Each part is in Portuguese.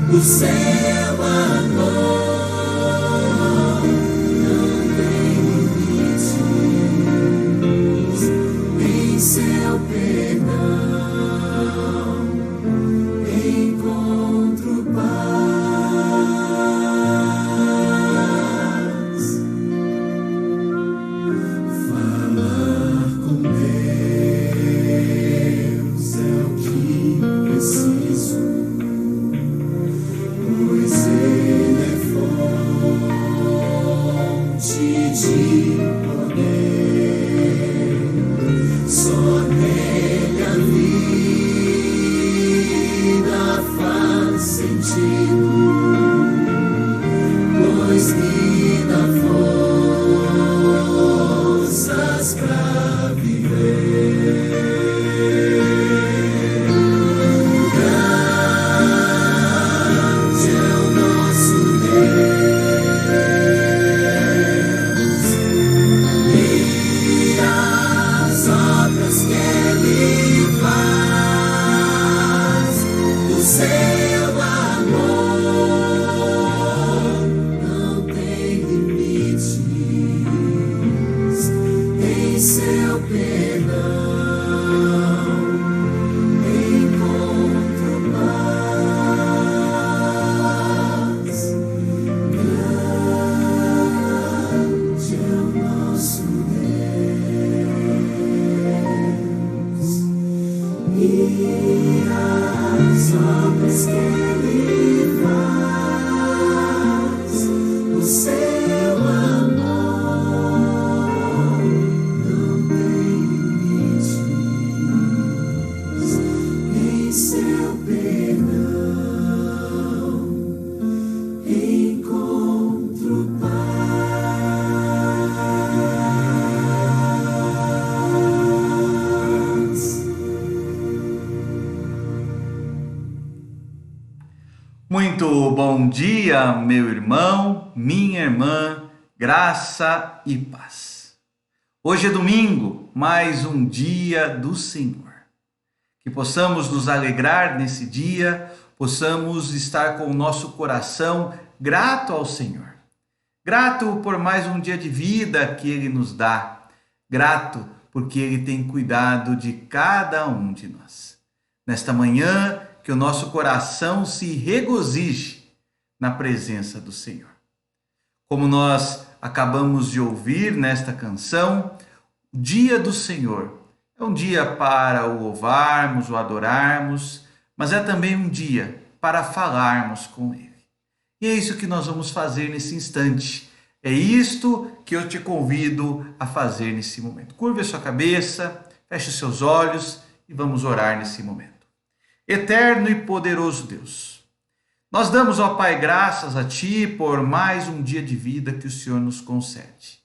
O seu amor não tem limites, em seu perdão encontro paz. Falar com Deus é o que preciso, pois Ele é fonte de poder. Só nele a vida faz sentido, pois me dá forças pra viver. Seu perdão encontro paz. Grande é o nosso Deus e as obras que Ele faz. O seu amor seu perdão encontro paz. Muito bom dia, meu irmão, minha irmã, graça e paz. Hoje é domingo, mais um dia do Senhor. Que possamos nos alegrar nesse dia, possamos estar com o nosso coração grato ao Senhor. Grato por mais um dia de vida que Ele nos dá. Grato porque Ele tem cuidado de cada um de nós. Nesta manhã, que o nosso coração se regozije na presença do Senhor. Como nós acabamos de ouvir nesta canção, o dia do Senhor é um dia para o louvarmos, o adorarmos, mas é também um dia para falarmos com Ele. E é isso que nós vamos fazer nesse instante. É isto que eu te convido a fazer nesse momento. Curve a sua cabeça, feche os seus olhos e vamos orar nesse momento. Eterno e poderoso Deus, nós damos, ó Pai, graças a Ti por mais um dia de vida que o Senhor nos concede.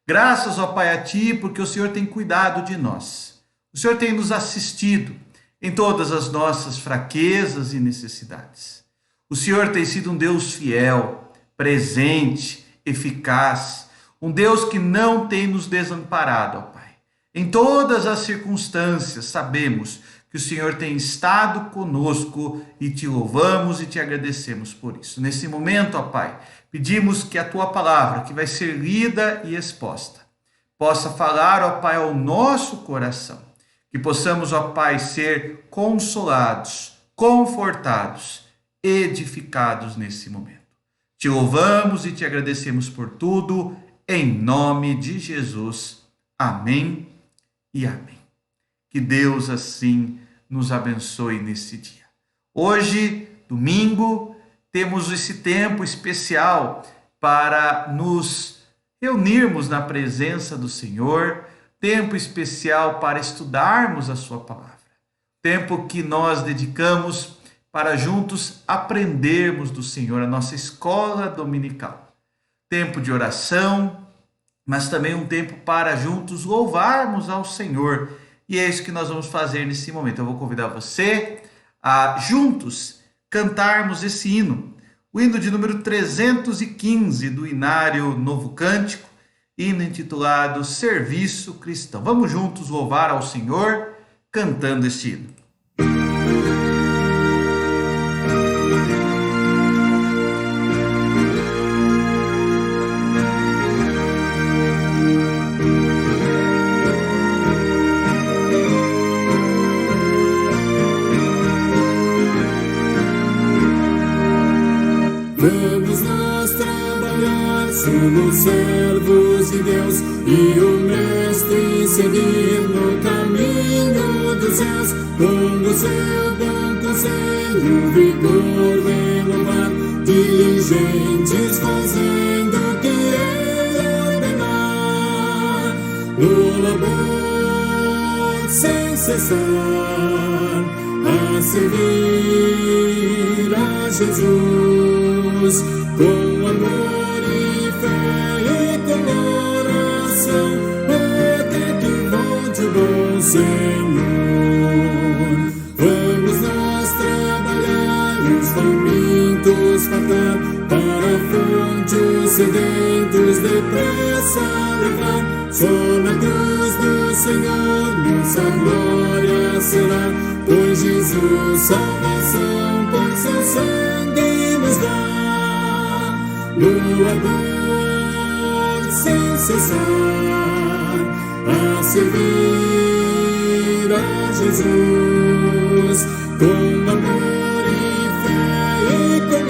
Graças, ó Pai, a Ti, porque o Senhor tem cuidado de nós. O Senhor tem nos assistido em todas as nossas fraquezas e necessidades. O Senhor tem sido um Deus fiel, presente, eficaz, um Deus que não tem nos desamparado, ó Pai. Em todas as circunstâncias, sabemos que o Senhor tem estado conosco e te louvamos e te agradecemos por isso. Nesse momento, ó Pai, pedimos que a Tua palavra, que vai ser lida e exposta, possa falar, ó Pai, ao nosso coração. Que possamos, ó Pai, ser consolados, confortados, edificados nesse momento. Te louvamos e te agradecemos por tudo, em nome de Jesus. Amém e amém. Que Deus assim nos abençoe nesse dia. Hoje, domingo, temos esse tempo especial para nos reunirmos na presença do Senhor, tempo especial para estudarmos a sua palavra. tempo que nós dedicamos para juntos aprendermos do Senhor, a nossa escola dominical. Tempo de oração, mas também um tempo para juntos louvarmos ao Senhor. E é isso que nós vamos fazer nesse momento. Eu vou convidar você a juntos cantarmos esse hino, o hino de número 315 do Inário Novo Cântico, hino intitulado Serviço Cristão. Vamos juntos louvar ao Senhor cantando este hino. Vamos nós trabalhar, somos servos de Deus e o Mestre seguir no caminho dos céus. Com o seu bom conselho, vigor renovar, diligentes fazendo o que Ele ordenar. No labor sem cessar, a servir a Jesus, com amor e fé e com oração, até que volte o bom Senhor. Vamos nós trabalhar e os famintos fartar, para a fonte os sedentos depressa levar. Só na cruz do Senhor nossa glória será, pois Jesus salvação por seu sangue nos dá. No amor sem cessar, a servir a Jesus, com amor e fé e com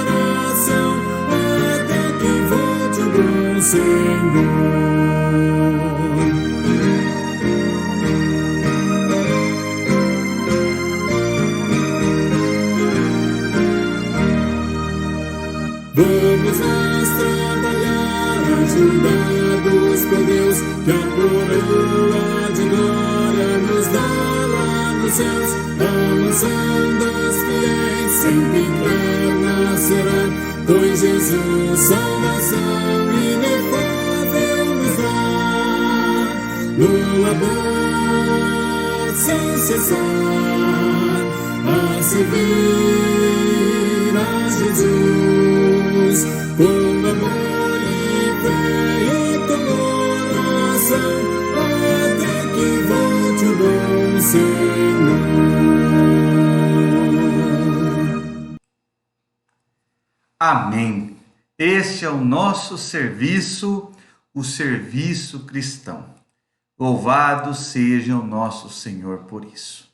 oração, até que volte o bom Senhor. Vamos nós trabalhar, ajudados por Deus, que a coroa de glória nos dá lá nos céus. A mansão dos fiéis sempre eterna será, pois Jesus salvação inefável nos dá. No labor sem cessar, a servir a Jesus, com amor e fé e com oração, até que volte o bom Senhor. Amém. Este é o nosso serviço, o serviço cristão. Louvado seja o nosso Senhor por isso.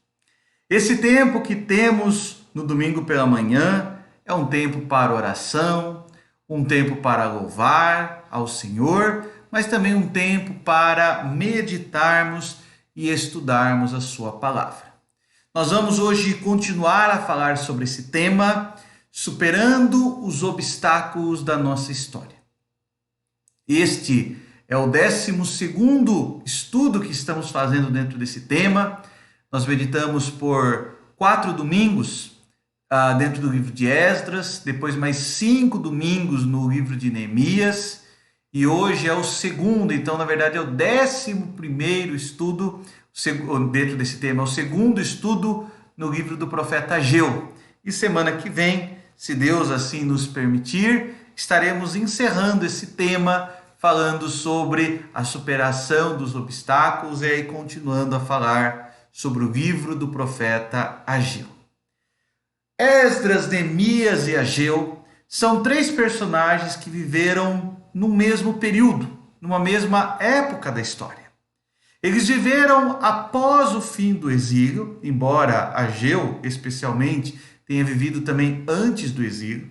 Esse tempo que temos no domingo pela manhã é um tempo para oração, um tempo para louvar ao Senhor, mas também um tempo para meditarmos e estudarmos a sua palavra. Nós vamos hoje continuar a falar sobre esse tema, superando os obstáculos da nossa história. Este é o 12º estudo que estamos fazendo dentro desse tema. Nós meditamos por 4 domingos dentro do livro de Esdras, depois mais 5 domingos no livro de Neemias, e hoje é o segundo, então na verdade é o 11º estudo dentro desse tema, é o segundo estudo no livro do profeta Ageu. E semana que vem, se Deus assim nos permitir, estaremos encerrando esse tema, falando sobre a superação dos obstáculos e aí continuando a falar sobre o livro do profeta Ageu. Esdras, Neemias e Ageu são 3 personagens que viveram no mesmo período, numa mesma época da história. Eles viveram após o fim do exílio, embora Ageu, especialmente, tenha vivido também antes do exílio.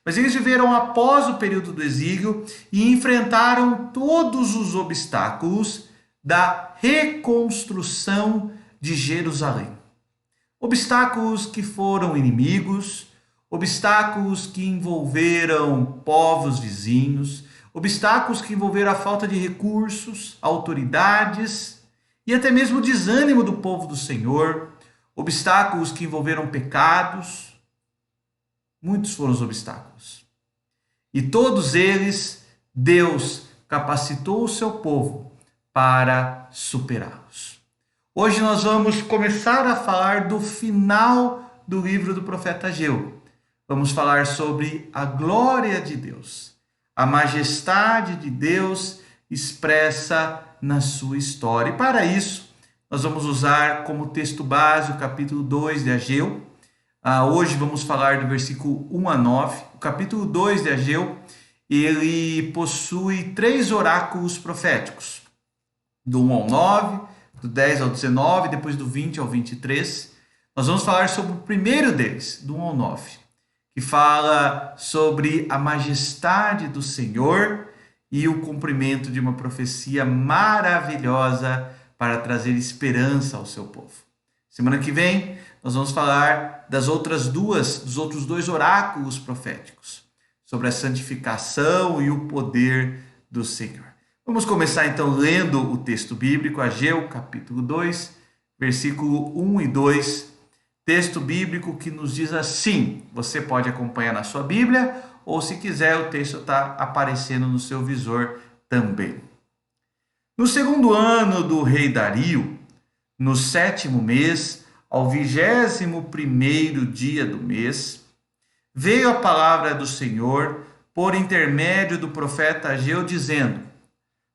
Mas eles viveram após o período do exílio e enfrentaram todos os obstáculos da reconstrução de Jerusalém. Obstáculos que foram inimigos, obstáculos que envolveram povos vizinhos, obstáculos que envolveram a falta de recursos, autoridades e até mesmo o desânimo do povo do Senhor, obstáculos que envolveram pecados. Muitos foram os obstáculos. E todos eles, Deus capacitou o seu povo para superá-los. Hoje nós vamos começar a falar do final do livro do profeta Ageu. Vamos falar sobre a glória de Deus, a majestade de Deus expressa na sua história. E para isso, nós vamos usar como texto base o capítulo 2 de Ageu. Hoje vamos falar do versículo 1 a 9. O capítulo 2 de Ageu, ele possui 3 oráculos proféticos. Do 1 ao 9, do 10 ao 19, depois do 20 ao 23. Nós vamos falar sobre o primeiro deles, do 1 ao 9, que fala sobre a majestade do Senhor e o cumprimento de uma profecia maravilhosa para trazer esperança ao seu povo. Semana que vem, nós vamos falar dos outros 2 oráculos proféticos, sobre a santificação e o poder do Senhor. Vamos começar então lendo o texto bíblico, Ageu, capítulo 2, versículo 1 e 2. Texto bíblico que nos diz assim, você pode acompanhar na sua Bíblia, ou se quiser, o texto está aparecendo no seu visor também. No 2º ano do rei Dario, no 7º mês, ao 21º dia do mês, veio a palavra do Senhor por intermédio do profeta Ageu, dizendo: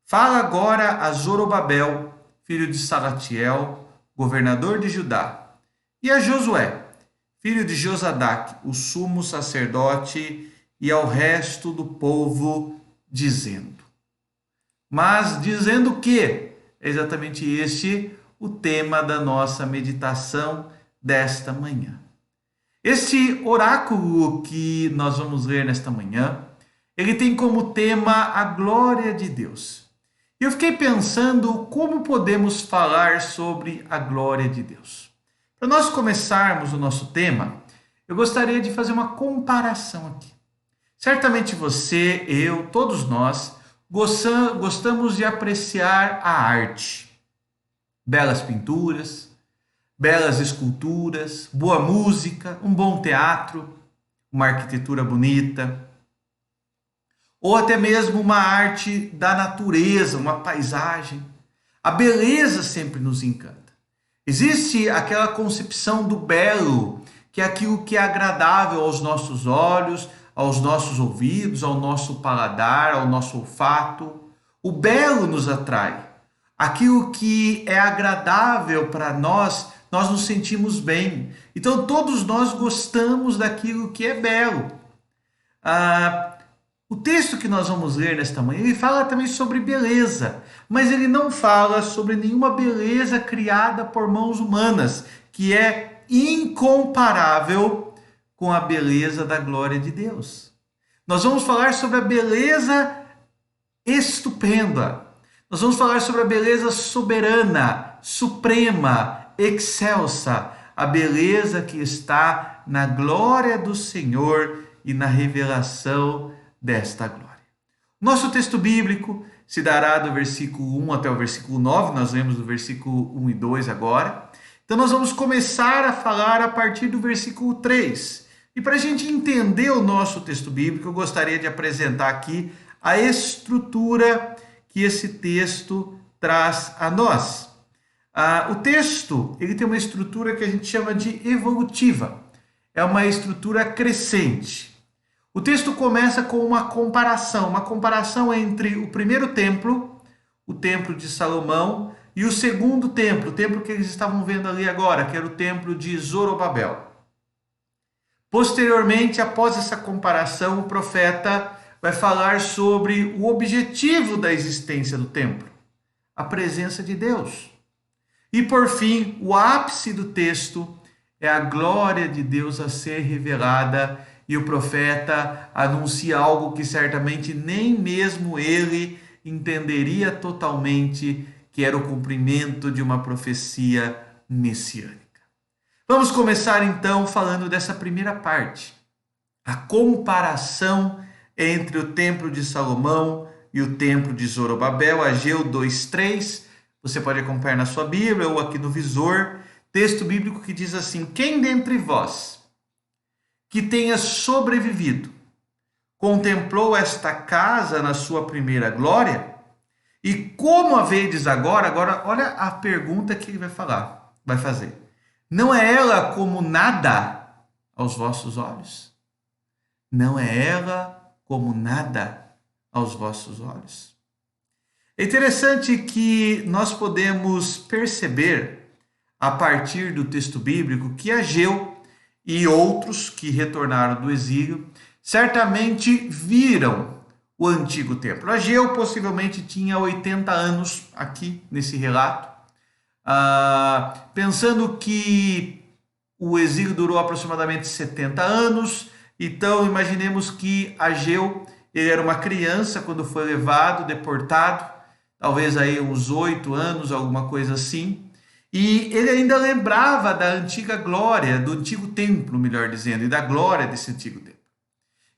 Fala agora a Zorobabel, filho de Salatiel, governador de Judá, e a Josué, filho de Josadaque, o sumo sacerdote, e ao resto do povo, dizendo. Mas dizendo o quê? É exatamente este o tema da nossa meditação desta manhã. Este oráculo que nós vamos ler nesta manhã, ele tem como tema a glória de Deus. E eu fiquei pensando como podemos falar sobre a glória de Deus. Para nós começarmos o nosso tema, eu gostaria de fazer uma comparação aqui. Certamente você, eu, todos nós, gostamos de apreciar a arte. Belas pinturas, belas esculturas, boa música, um bom teatro, uma arquitetura bonita, ou até mesmo uma arte da natureza, uma paisagem. A beleza sempre nos encanta. Existe aquela concepção do belo, que é aquilo que é agradável aos nossos olhos, aos nossos ouvidos, ao nosso paladar, ao nosso olfato. O belo nos atrai. Aquilo que é agradável para nós, nós nos sentimos bem. Então todos nós gostamos daquilo que é belo. O texto que nós vamos ler nesta manhã, ele fala também sobre beleza, mas ele não fala sobre nenhuma beleza criada por mãos humanas, que é incomparável com a beleza da glória de Deus. Nós vamos falar sobre a beleza estupenda. Nós vamos falar sobre a beleza soberana, suprema, excelsa, a beleza que está na glória do Senhor e na revelação desta glória. Nosso texto bíblico se dará do versículo 1 até o versículo 9, nós lemos do versículo 1 e 2 agora. Então nós vamos começar a falar a partir do versículo 3. E para a gente entender o nosso texto bíblico, eu gostaria de apresentar aqui a estrutura que esse texto traz a nós. O texto ele tem uma estrutura que a gente chama de evolutiva. É uma estrutura crescente. O texto começa com uma comparação entre o primeiro templo, o templo de Salomão, e o segundo templo, o templo que eles estavam vendo ali agora, que era o templo de Zorobabel. Posteriormente, após essa comparação, o profeta vai falar sobre o objetivo da existência do templo, a presença de Deus. E por fim, o ápice do texto é a glória de Deus a ser revelada, e o profeta anuncia algo que certamente nem mesmo ele entenderia totalmente, que era o cumprimento de uma profecia messiânica. Vamos começar então falando dessa primeira parte, a comparação entre o templo de Salomão e o templo de Zorobabel, Ageu 2:3. Você pode acompanhar na sua Bíblia ou aqui no visor. Texto bíblico que diz assim: quem dentre vós que tenha sobrevivido contemplou esta casa na sua primeira glória? E como a vedes agora? Agora, olha a pergunta que ele vai fazer. Não é ela como nada aos vossos olhos? Não é ela como nada aos vossos olhos? É interessante que nós podemos perceber, a partir do texto bíblico, que Ageu e outros que retornaram do exílio certamente viram o antigo templo. Ageu possivelmente tinha 80 anos aqui nesse relato, pensando que o exílio durou aproximadamente 70 anos. Então imaginemos que Ageu, ele era uma criança quando foi levado, deportado, talvez aí uns 8 anos, alguma coisa assim. E ele ainda lembrava da antiga glória, do antigo templo, melhor dizendo, e da glória desse antigo templo.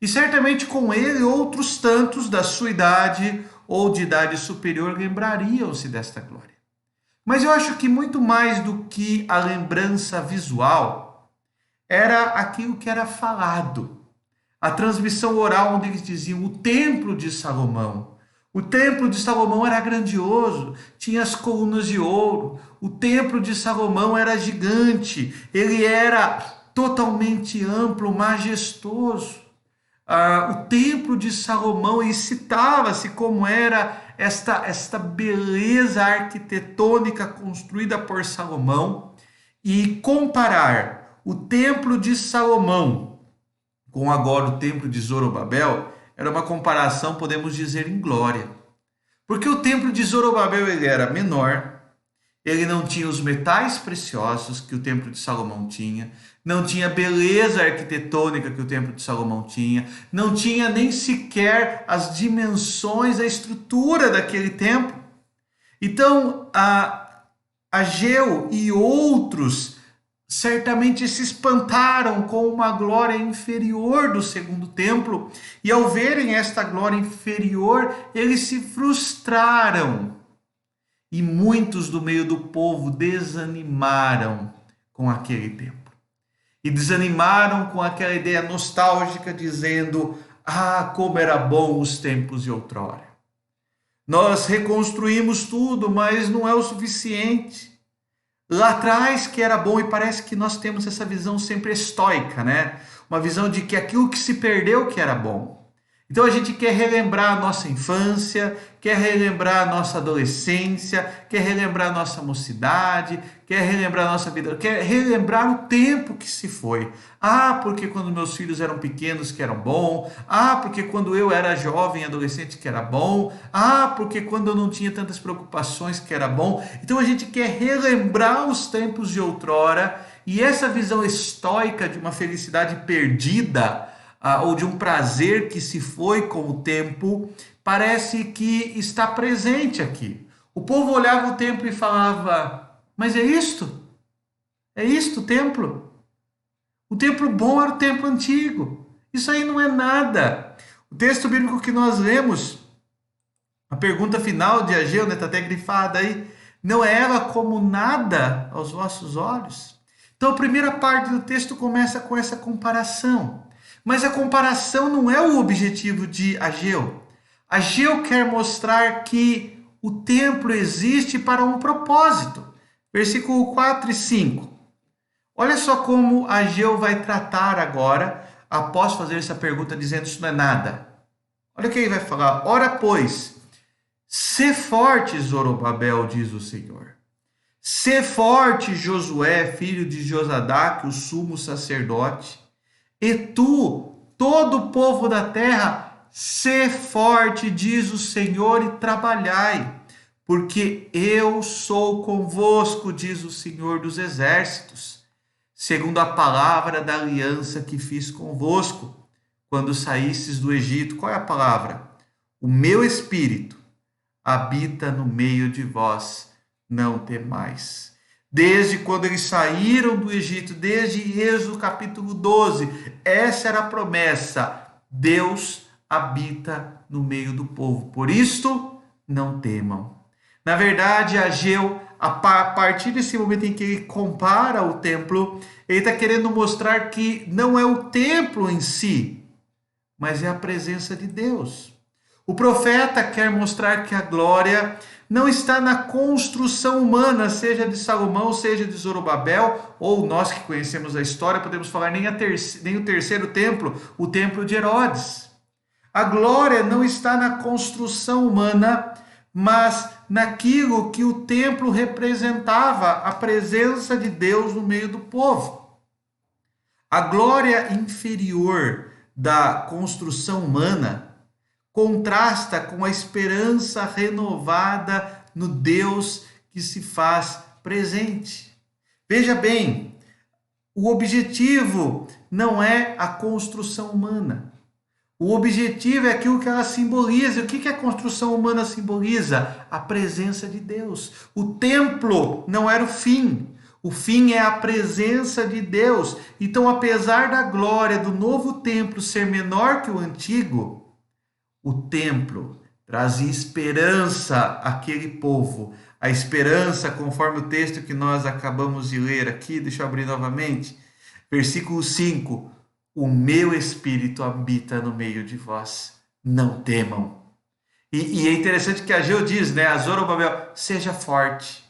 E certamente com ele outros tantos da sua idade ou de idade superior lembrariam-se desta glória. Mas eu acho que muito mais do que a lembrança visual, era aquilo que era falado. A transmissão oral, onde eles diziam: o templo de Salomão. O templo de Salomão era grandioso, tinha as colunas de ouro. O templo de Salomão era gigante, ele era totalmente amplo, majestoso. O templo de Salomão, e citava-se como era esta beleza arquitetônica construída por Salomão. E comparar o templo de Salomão com agora o templo de Zorobabel era uma comparação, podemos dizer, em glória. Porque o templo de Zorobabel ele era menor, ele não tinha os metais preciosos que o templo de Salomão tinha, não tinha a beleza arquitetônica que o templo de Salomão tinha, não tinha nem sequer as dimensões, a estrutura daquele templo. Então, Ageu e outros certamente se espantaram com uma glória inferior do segundo templo, e ao verem esta glória inferior, eles se frustraram. E muitos do meio do povo desanimaram com aquele templo. E desanimaram com aquela ideia nostálgica, dizendo: como era bom os tempos de outrora. Nós reconstruímos tudo, mas não é o suficiente. Lá atrás que era bom, e parece que nós temos essa visão sempre estoica, né? Uma visão de que aquilo que se perdeu que era bom. Então a gente quer relembrar a nossa infância, quer relembrar a nossa adolescência, quer relembrar a nossa mocidade, quer relembrar a nossa vida, quer relembrar o tempo que se foi. Porque quando meus filhos eram pequenos que eram bom. Porque quando eu era jovem, adolescente que era bom. Porque quando eu não tinha tantas preocupações que era bom. Então a gente quer relembrar os tempos de outrora, e essa visão estoica de uma felicidade perdida, ou de um prazer que se foi com o tempo, parece que está presente aqui. O povo olhava o templo e falava: mas é isto? É isto o templo? O templo bom era o templo antigo. Isso aí não é nada. O texto bíblico que nós lemos, a pergunta final de Ageu, está até grifada aí: não é ela como nada aos vossos olhos? Então a primeira parte do texto começa com essa comparação. Mas a comparação não é o objetivo de Ageu. Ageu quer mostrar que o templo existe para um propósito. Versículo 4 e 5. Olha só como Ageu vai tratar agora, após fazer essa pergunta, dizendo: isso não é nada. Olha o que ele vai falar: ora, pois, sê forte, Zorobabel, diz o Senhor. Sê forte, Josué, filho de Josadaque, o sumo sacerdote. E tu, todo o povo da terra, sê forte, diz o Senhor, e trabalhai, porque eu sou convosco, diz o Senhor dos exércitos, segundo a palavra da aliança que fiz convosco, quando saístes do Egito. Qual é a palavra? O meu espírito habita no meio de vós, não temais. Desde quando eles saíram do Egito, desde Êxodo capítulo 12, essa era a promessa: Deus habita no meio do povo. Por isto, não temam. Na verdade, Ageu a partir desse momento em que ele compara o templo, ele está querendo mostrar que não é o templo em si, mas é a presença de Deus. O profeta quer mostrar que a glória não está na construção humana, seja de Salomão, seja de Zorobabel, ou nós que conhecemos a história, podemos falar nem o terceiro templo, o templo de Herodes. A glória não está na construção humana, mas naquilo que o templo representava, a presença de Deus no meio do povo. A glória inferior da construção humana contrasta com a esperança renovada no Deus que se faz presente. Veja bem, o objetivo não é a construção humana. O objetivo é aquilo que ela simboliza. O que a construção humana simboliza? A presença de Deus. O templo não era o fim. O fim é a presença de Deus. Então, apesar da glória do novo templo ser menor que o antigo, o templo trazia esperança àquele povo. A esperança, conforme o texto que nós acabamos de ler aqui, deixa eu abrir novamente. Versículo 5. O meu espírito habita no meio de vós. Não temam. E é interessante que Ageu diz, né? A Zorobabel, seja forte.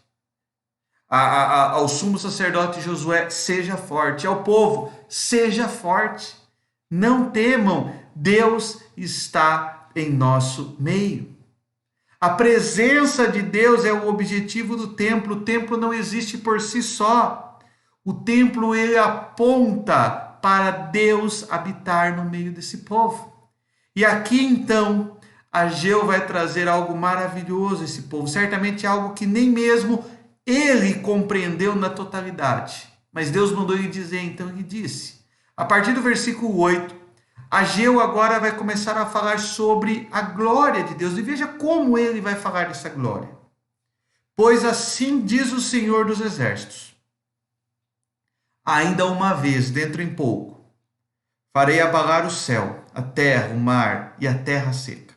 Ao sumo sacerdote Josué, seja forte. Ao povo, seja forte. Não temam. Deus está em nosso meio. A presença de Deus é o objetivo do templo. O templo não existe por si só. O templo, ele aponta para Deus habitar no meio desse povo. E aqui então, Ageu vai trazer algo maravilhoso a esse povo. Certamente algo que nem mesmo ele compreendeu na totalidade. Mas Deus mandou ele dizer, então ele disse. A partir do versículo 8, Ageu agora vai começar a falar sobre a glória de Deus. E veja como ele vai falar dessa glória. Pois assim diz o Senhor dos Exércitos. Ainda uma vez, dentro em pouco, farei abalar o céu, a terra, o mar e a terra seca.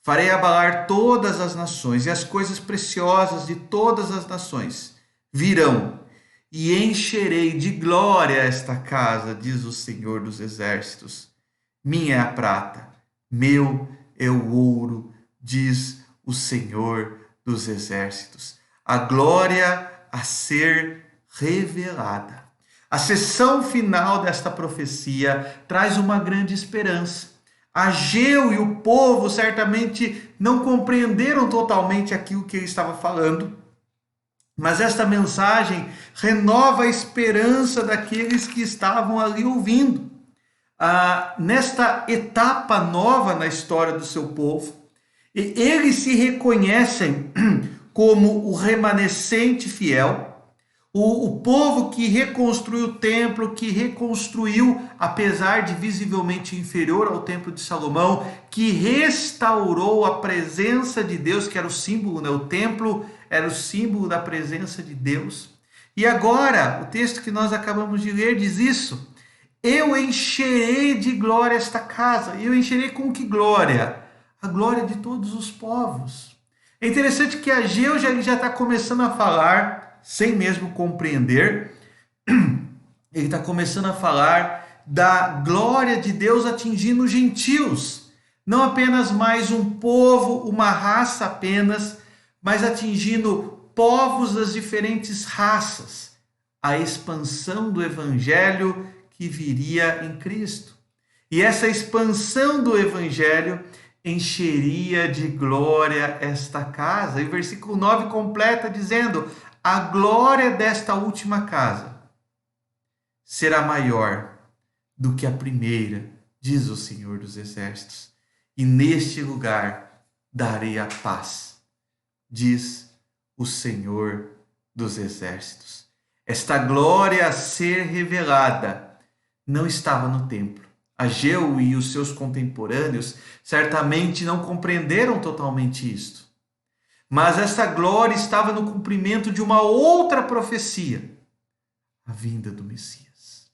Farei abalar todas as nações, e as coisas preciosas de todas as nações virão, e encherei de glória esta casa, diz o Senhor dos Exércitos. Minha é a prata, meu é o ouro, diz o Senhor dos Exércitos. A glória a ser revelada. A sessão final desta profecia traz uma grande esperança. Ageu e o povo certamente não compreenderam totalmente aquilo que ele estava falando, mas esta mensagem renova a esperança daqueles que estavam ali ouvindo. Nesta etapa nova na história do seu povo, eles se reconhecem como o remanescente fiel, o povo que reconstruiu o templo, que reconstruiu, apesar de visivelmente inferior ao templo de Salomão, que restaurou a presença de Deus, que era o símbolo, né? O templo era o símbolo da presença de Deus. E agora, o texto que nós acabamos de ler diz isso. Eu encherei de glória esta casa. Eu encherei com que glória? A glória de todos os povos. É interessante que Ageu já está começando a falar, sem mesmo compreender, ele está começando a falar da glória de Deus atingindo os gentios. Não apenas mais um povo, uma raça apenas, mas atingindo povos das diferentes raças. A expansão do evangelho que viria em Cristo. E essa expansão do evangelho encheria de glória esta casa. E o versículo 9 completa dizendo: a glória desta última casa será maior do que a primeira, diz o Senhor dos Exércitos. E neste lugar darei a paz, diz o Senhor dos Exércitos. Esta glória a ser revelada não estava no templo. Ageu e os seus contemporâneos certamente não compreenderam totalmente isto. Mas essa glória estava no cumprimento de uma outra profecia, a vinda do Messias.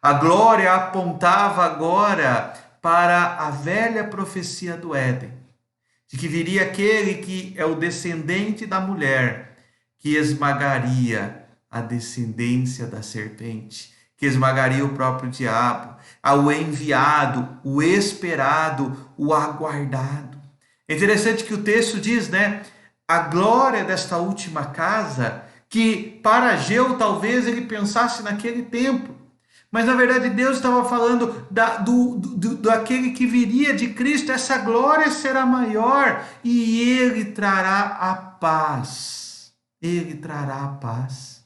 A glória apontava agora para a velha profecia do Éden, de que viria aquele que é o descendente da mulher, que esmagaria a descendência da serpente, que esmagaria o próprio diabo, ao enviado, o esperado, o aguardado. É interessante que o texto diz, né? A glória desta última casa, que para Ageu talvez ele pensasse naquele templo, mas na verdade Deus estava falando daquele que viria de Cristo. Essa glória será maior e ele trará a paz. Ele trará a paz.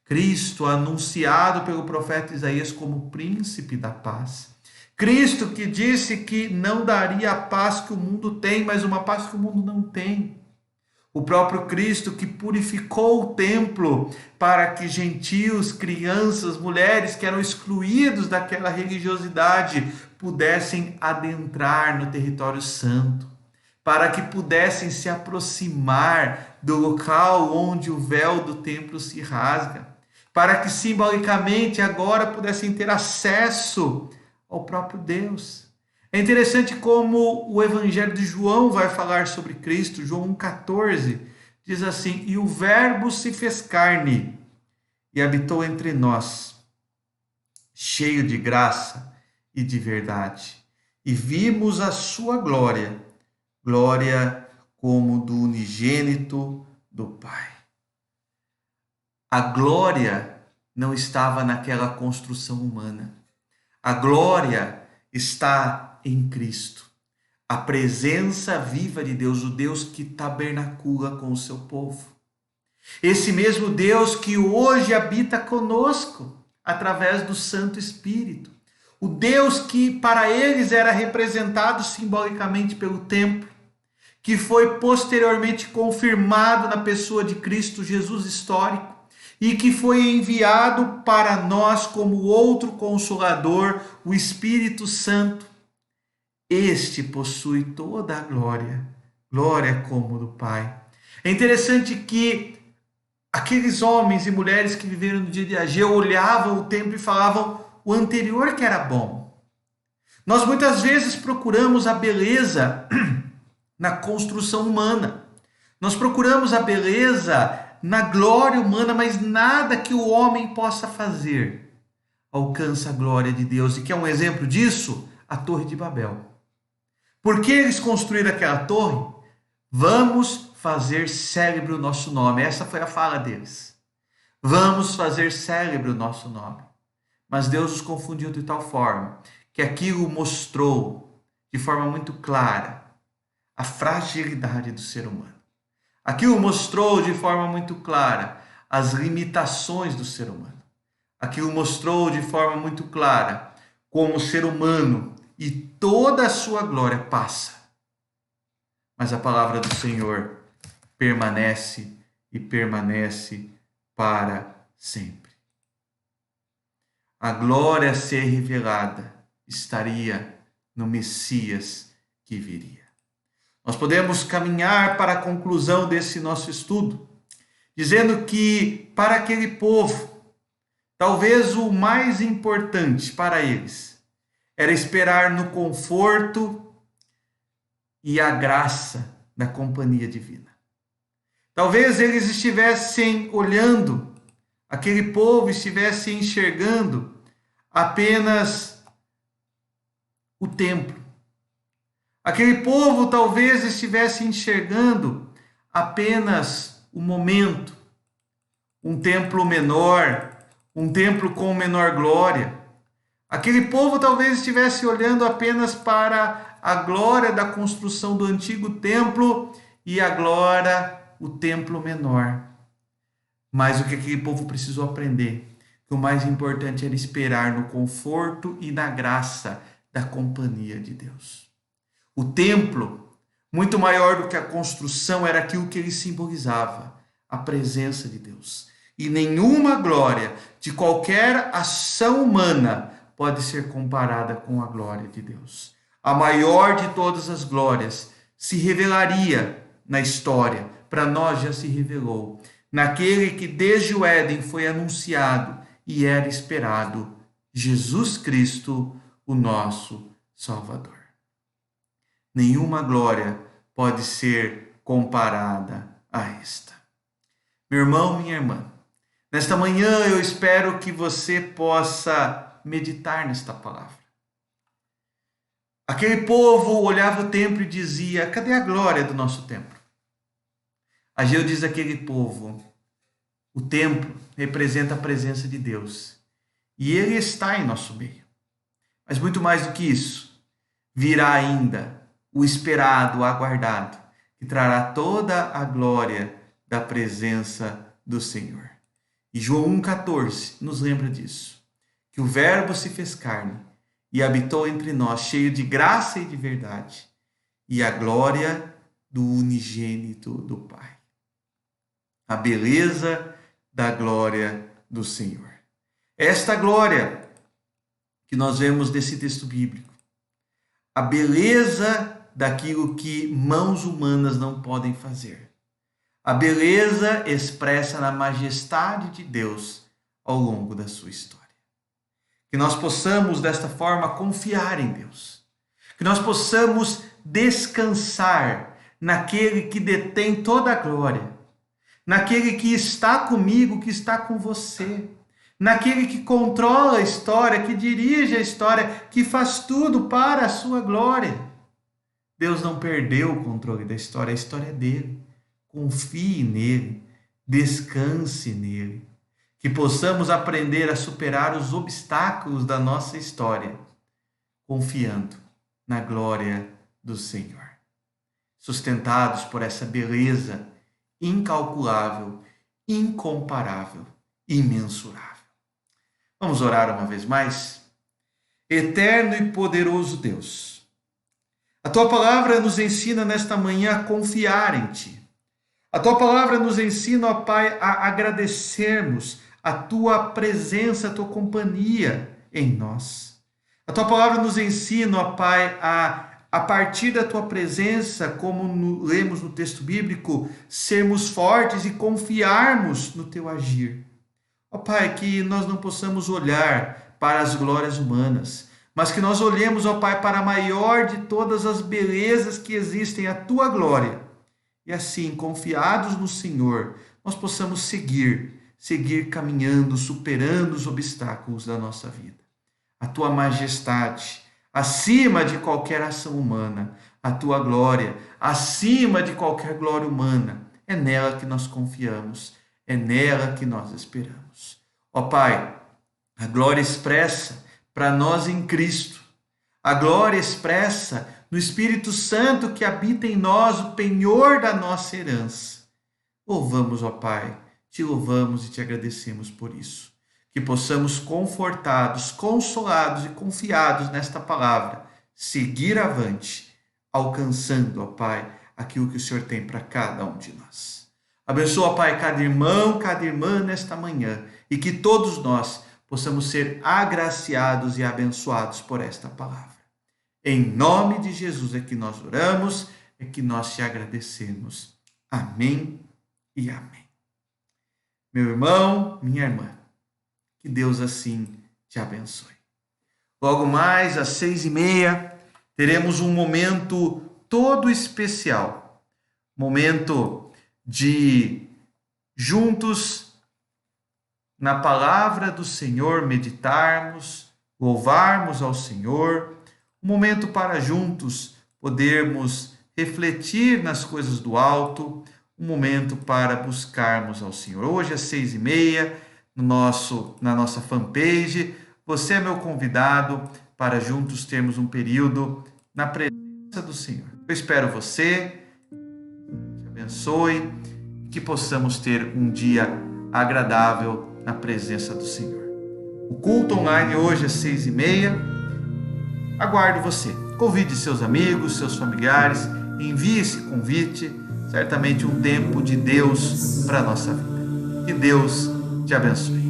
Cristo, anunciado pelo profeta Isaías como príncipe da paz. Cristo que disse que não daria a paz que o mundo tem, mas uma paz que o mundo não tem. O próprio Cristo que purificou o templo para que gentios, crianças, mulheres que eram excluídos daquela religiosidade pudessem adentrar no território santo, para que pudessem se aproximar do local onde o véu do templo se rasga, para que simbolicamente agora pudessem ter acesso ao próprio Deus. É interessante como o Evangelho de João vai falar sobre Cristo. João 1,14 diz assim: e o Verbo se fez carne e habitou entre nós, cheio de graça e de verdade. E vimos a sua glória, glória como do unigênito do Pai. A glória não estava naquela construção humana. A glória está em Cristo, a presença viva de Deus, o Deus que tabernacula com o seu povo. Esse mesmo Deus que hoje habita conosco através do Santo Espírito. O Deus que para eles era representado simbolicamente pelo templo, que foi posteriormente confirmado na pessoa de Cristo Jesus histórico, e que foi enviado para nós como outro Consolador, o Espírito Santo. Este possui toda a glória, glória como do Pai. É interessante que aqueles homens e mulheres que viveram no dia de Ageu olhavam o templo e falavam o anterior que era bom. Nós muitas vezes procuramos a beleza na construção humana. Nós procuramos a beleza na glória humana, mas nada que o homem possa fazer alcança a glória de Deus. E que é um exemplo disso? A Torre de Babel. Por que eles construíram aquela torre? Vamos fazer célebre o nosso nome. Essa foi a fala deles. Vamos fazer célebre o nosso nome. Mas Deus os confundiu de tal forma que aquilo mostrou de forma muito clara a fragilidade do ser humano. Aquilo mostrou de forma muito clara as limitações do ser humano. Aquilo mostrou de forma muito clara como o ser humano e toda a sua glória passa. Mas a palavra do Senhor permanece e permanece para sempre. A glória a ser revelada estaria no Messias que viria. Nós podemos caminhar para a conclusão desse nosso estudo, dizendo que para aquele povo, talvez o mais importante para eles era esperar no conforto e a graça da companhia divina. Talvez eles estivessem olhando, aquele povo estivesse enxergando apenas o templo. Aquele povo talvez estivesse enxergando apenas o momento, um templo menor, um templo com menor glória. Aquele povo talvez estivesse olhando apenas para a glória da construção do antigo templo e a glória, o templo menor. Mas o que aquele povo precisou aprender? Que o mais importante era esperar no conforto e na graça da companhia de Deus. O templo, muito maior do que a construção, era aquilo que ele simbolizava, a presença de Deus. E nenhuma glória de qualquer ação humana pode ser comparada com a glória de Deus. A maior de todas as glórias se revelaria na história, para nós já se revelou, naquele que desde o Éden foi anunciado e era esperado, Jesus Cristo, o nosso Salvador. Nenhuma glória pode ser comparada a esta. Meu irmão, minha irmã, nesta manhã eu espero que você possa meditar nesta palavra. Aquele povo olhava o templo e dizia: cadê a glória do nosso templo? Ageu diz àquele povo: o templo representa a presença de Deus e Ele está em nosso meio. Mas muito mais do que isso, virá ainda o esperado, o aguardado, que trará toda a glória da presença do Senhor. E João 1,14 nos lembra disso, que o Verbo se fez carne e habitou entre nós, cheio de graça e de verdade, e a glória do unigênito do Pai. A beleza da glória do Senhor. Esta glória que nós vemos nesse texto bíblico, a beleza daquilo que mãos humanas não podem fazer, a beleza expressa na majestade de Deus ao longo da sua história. Que nós possamos desta forma confiar em Deus, que nós possamos descansar naquele que detém toda a glória, naquele que está comigo, que está com você, naquele que controla a história, que dirige a história, que faz tudo para a sua glória. Deus não perdeu o controle da história, a história é dele. Confie nele, descanse nele. Que possamos aprender a superar os obstáculos da nossa história, confiando na glória do Senhor. Sustentados por essa beleza incalculável, incomparável, imensurável. Vamos orar uma vez mais? Eterno e poderoso Deus, a Tua palavra nos ensina nesta manhã a confiar em Ti. A Tua palavra nos ensina, ó Pai, a agradecermos a Tua presença, a Tua companhia em nós. A Tua palavra nos ensina, ó Pai, a partir da Tua presença, como lemos no texto bíblico, sermos fortes e confiarmos no Teu agir. Ó Pai, que nós não possamos olhar para as glórias humanas, mas que nós olhemos, ó Pai, para a maior de todas as belezas que existem, a Tua glória. E assim, confiados no Senhor, nós possamos seguir caminhando, superando os obstáculos da nossa vida. A Tua majestade, acima de qualquer ação humana, a Tua glória, acima de qualquer glória humana, é nela que nós confiamos, é nela que nós esperamos. Ó Pai, a glória expressa para nós em Cristo, a glória expressa no Espírito Santo que habita em nós, o penhor da nossa herança. Louvamos, ó Pai, Te louvamos e Te agradecemos por isso. Que possamos, confortados, consolados e confiados nesta palavra, seguir avante, alcançando, ó Pai, aquilo que o Senhor tem para cada um de nós. Abençoa, Pai, cada irmão, cada irmã nesta manhã, e que todos nós possamos ser agraciados e abençoados por esta palavra. Em nome de Jesus é que nós oramos, é que nós Te agradecemos. Amém e amém. Meu irmão, minha irmã, que Deus assim te abençoe. Logo mais às 6h30, teremos um momento todo especial, momento de juntos na palavra do Senhor meditarmos, louvarmos ao Senhor, um momento para juntos podermos refletir nas coisas do alto, um momento para buscarmos ao Senhor. Hoje às 6h30, na nossa fanpage, você é meu convidado para juntos termos um período na presença do Senhor. Eu espero você, te abençoe, que possamos ter um dia agradável na presença do Senhor. O culto online hoje às 6h30. Aguardo você. Convide seus amigos, seus familiares, envie esse convite. Certamente um tempo de Deus para a nossa vida. Que Deus te abençoe.